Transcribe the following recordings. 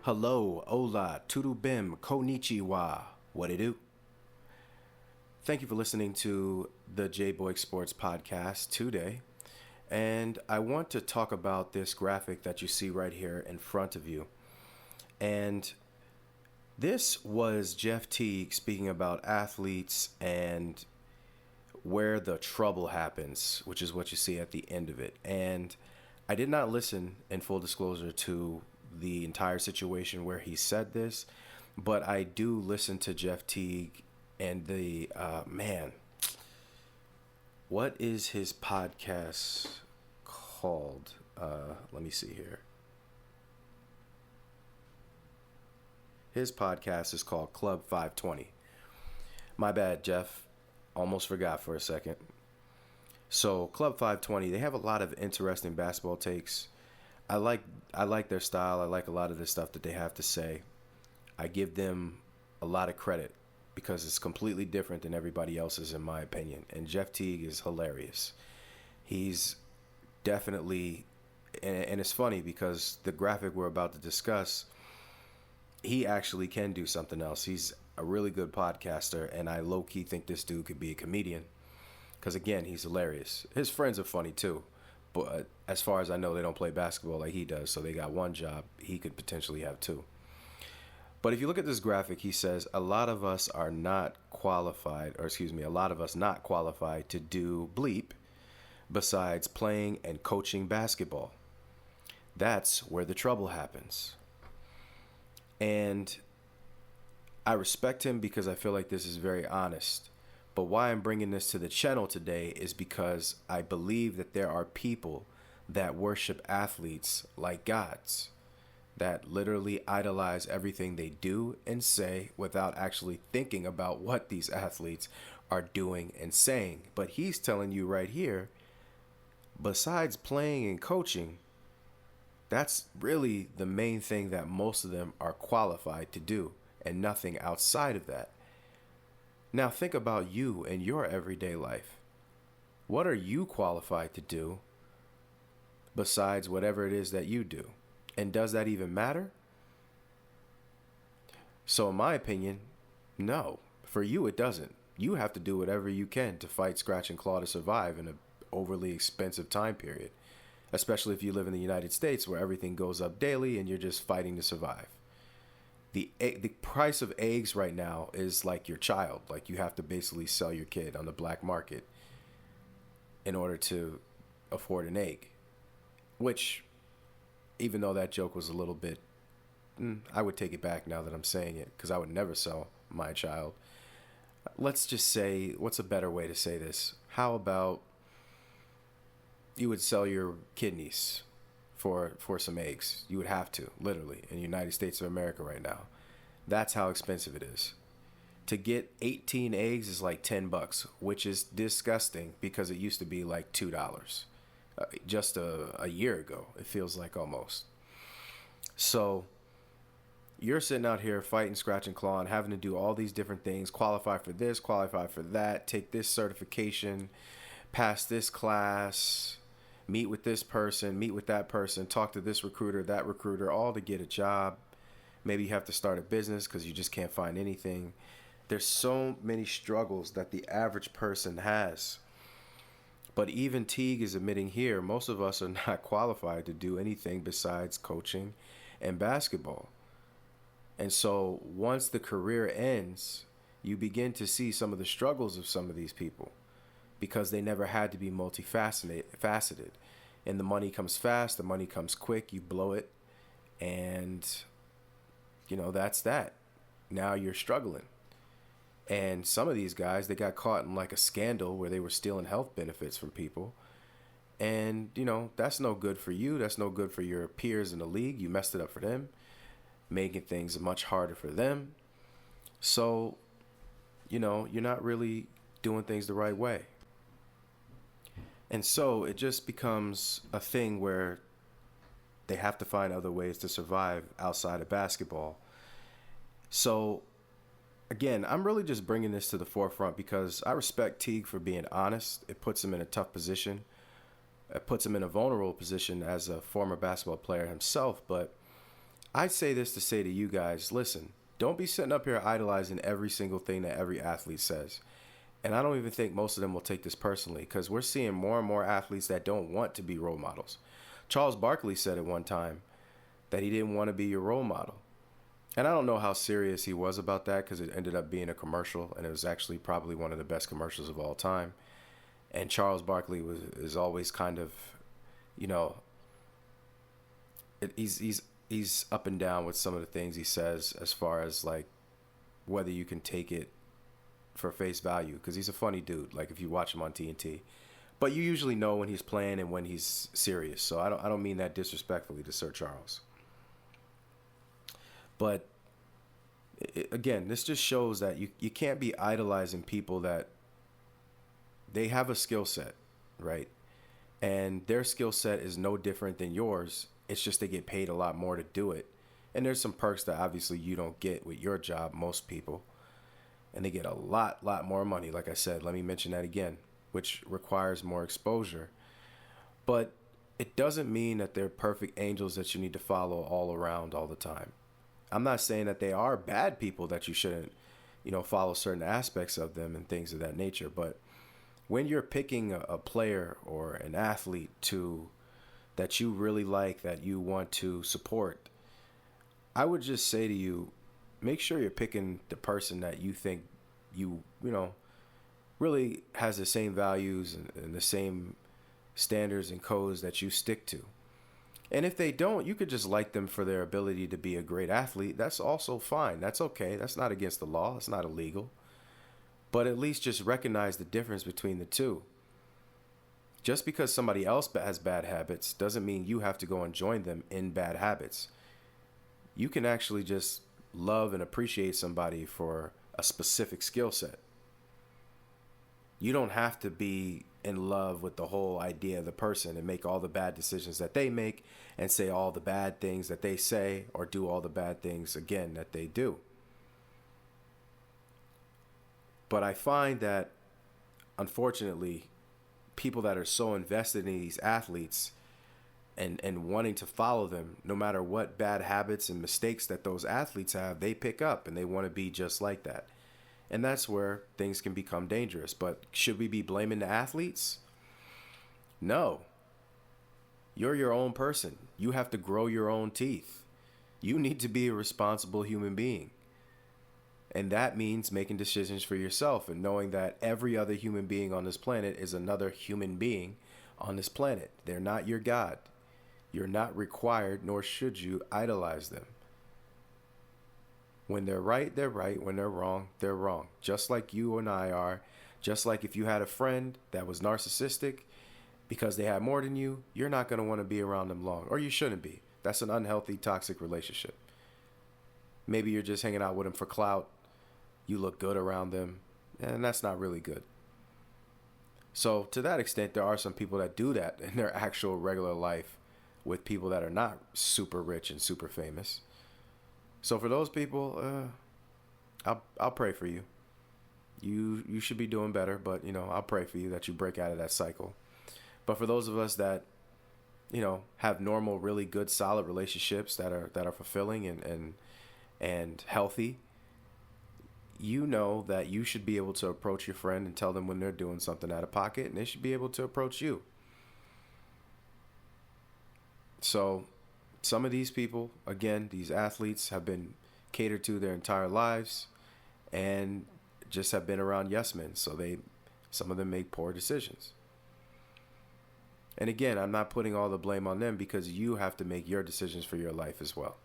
Hello, hola, turubim, konnichiwa. What it do? Thank you for listening to the J-Boy Sports Podcast today. And I want to talk about this graphic that you see right here in front of you. And this was Jeff Teague speaking about athletes and where the trouble happens, which is what you see at the end of it. And I did not listen, in full disclosure, to the entire situation where he said this, but I do listen to Jeff Teague and the what is his podcast called? Let me see here. His podcast is called Club 520. My bad, Jeff. Almost forgot for a second. So Club 520, they have a lot of interesting basketball takes. I like their style. I like a lot of the stuff that they have to say. I give them a lot of credit because it's completely different than everybody else's, in my opinion. And Jeff Teague is hilarious. He's definitely, and it's funny because the graphic we're about to discuss, he actually can do something else. He's a really good podcaster, and I low-key think this dude could be a comedian because, again, he's hilarious. His friends are funny, too. But as far as I know, they don't play basketball like he does, so they got one job. He could potentially have two. But if you look at this graphic, he says a lot of us not qualified to do bleep besides playing and coaching basketball. That's where the trouble happens. And I respect him because I feel like this is very honest. But why I'm bringing this to the channel today is because I believe that there are people that worship athletes like gods, that literally idolize everything they do and say without actually thinking about what these athletes are doing and saying. But he's telling you right here, besides playing and coaching, that's really the main thing that most of them are qualified to do, and nothing outside of that. Now think about you and your everyday life. What are you qualified to do besides whatever it is that you do? And does that even matter? So in my opinion, no. For you, it doesn't. You have to do whatever you can to fight, scratch, and claw to survive in an overly expensive time period, especially if you live in the United States where everything goes up daily and you're just fighting to survive. The price of eggs right now is like your child. Like you have to basically sell your kid on the black market in order to afford an egg. Which, even though that joke was a little bit, I would take it back now that I'm saying it, because I would never sell my child. Let's just say, what's a better way to say this? How about you would sell your kidneys for some eggs? You would have to, literally, in the United States of America right now. That's how expensive it is. To get 18 eggs is like $10, which is disgusting because it used to be like $2 just a year ago. It feels like almost. So you're sitting out here fighting, scratching, clawing, having to do all these different things, qualify for this, qualify for that, take this certification, pass this class, meet with this person, meet with that person, talk to this recruiter, that recruiter, all to get a job. Maybe you have to start a business because you just can't find anything. There's so many struggles that the average person has. But even Teague is admitting here, most of us are not qualified to do anything besides coaching and basketball. And so once the career ends, you begin to see some of the struggles of some of these people because they never had to be multifaceted. And the money comes fast, the money comes quick, you blow it, and, that's that. Now you're struggling. And some of these guys, they got caught in like a scandal where they were stealing health benefits from people. And, that's no good for you. That's no good for your peers in the league. You messed it up for them, making things much harder for them. So, you're not really doing things the right way. And so it just becomes a thing where they have to find other ways to survive outside of basketball. So again, I'm really just bringing this to the forefront because I respect Teague for being honest. It puts him in a tough position. It puts him in a vulnerable position as a former basketball player himself. But I say this to say to you guys, listen, don't be sitting up here idolizing every single thing that every athlete says. And I don't even think most of them will take this personally, because we're seeing more and more athletes that don't want to be role models. Charles Barkley said at one time that he didn't want to be your role model. And I don't know how serious he was about that, because it ended up being a commercial, and it was actually probably one of the best commercials of all time. And Charles Barkley is always kind of, you know, he's up and down with some of the things he says, as far as like whether you can take it for face value, because he's a funny dude, like if you watch him on TNT. But you usually know when he's playing and when he's serious. So I don't mean that disrespectfully to Sir Charles. But again, this just shows that you can't be idolizing people that they have a skill set, right? And their skill set is no different than yours. It's just they get paid a lot more to do it. And there's some perks that obviously you don't get with your job, most people. And they get a lot more money, like I said. Let me mention that again, which requires more exposure. But it doesn't mean that they're perfect angels that you need to follow all around all the time. I'm not saying that they are bad people that you shouldn't, follow certain aspects of them and things of that nature. But when you're picking a player or an athlete that you really like, that you want to support, I would just say to you, make sure you're picking the person that you think really has the same values and the same standards and codes that you stick to. And if they don't, you could just like them for their ability to be a great athlete. That's also fine. That's okay. That's not against the law. It's not illegal. But at least just recognize the difference between the two. Just because somebody else has bad habits doesn't mean you have to go and join them in bad habits. You can actually just love and appreciate somebody for a specific skill set. You don't have to be in love with the whole idea of the person and make all the bad decisions that they make and say all the bad things that they say, or do all the bad things again that they do. But I find that, unfortunately, people that are so invested in these athletes and wanting to follow them, no matter what bad habits and mistakes that those athletes have, they pick up and they want to be just like that. And that's where things can become dangerous. But should we be blaming the athletes? No. You're your own person. You have to grow your own teeth. You need to be a responsible human being. And that means making decisions for yourself and knowing that every other human being on this planet is another human being on this planet. They're not your God. You're not required, nor should you idolize them. When they're right, they're right. When they're wrong, they're wrong. Just like you and I are. Just like if you had a friend that was narcissistic because they had more than you, you're not going to want to be around them long. Or you shouldn't be. That's an unhealthy, toxic relationship. Maybe you're just hanging out with them for clout. You look good around them. And that's not really good. So to that extent, there are some people that do that in their actual regular life with people that are not super rich and super famous. So for those people, I'll pray for you. You should be doing better, but I'll pray for you that you break out of that cycle. But for those of us that have normal, really good, solid relationships that are fulfilling and healthy, that you should be able to approach your friend and tell them when they're doing something out of pocket, and they should be able to approach you. So some of these people, again, these athletes, have been catered to their entire lives and just have been around yes men. So some of them make poor decisions. And again, I'm not putting all the blame on them, because you have to make your decisions for your life as well.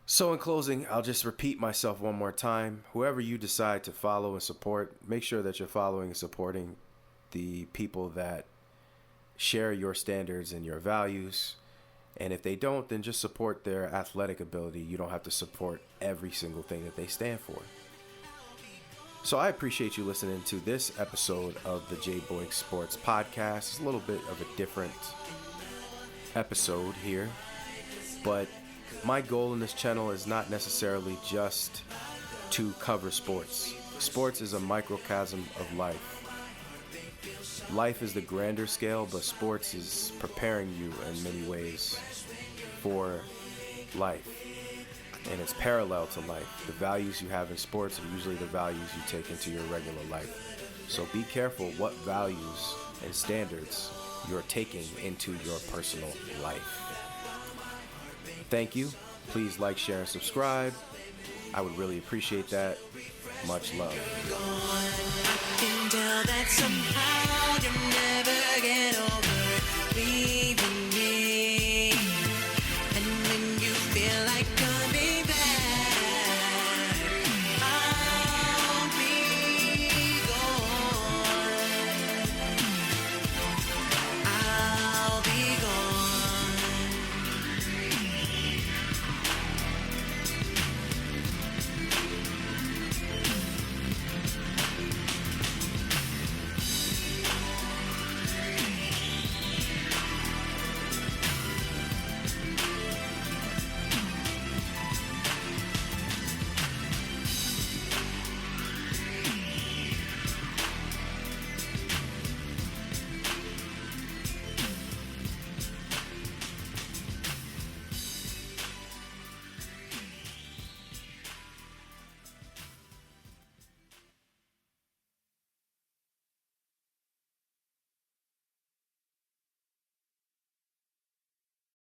So in closing, I'll just repeat myself one more time. Whoever you decide to follow and support, make sure that you're following and supporting the people that share your standards and your values. And if they don't, then just support their athletic ability. You don't have to support every single thing that they stand for. So I appreciate you listening to this episode of the J Boy Sports Podcast. It's a little bit of a different episode here, but my goal in this channel is not necessarily just to cover sports. Sports is a microcosm of life. Life is the grander scale, but sports is preparing you in many ways for life, and it's parallel to life. The values you have in sports are usually the values you take into your regular life. So be careful what values and standards you're taking into your personal life. Thank you. Please like, share, and subscribe. I would really appreciate that. Much love.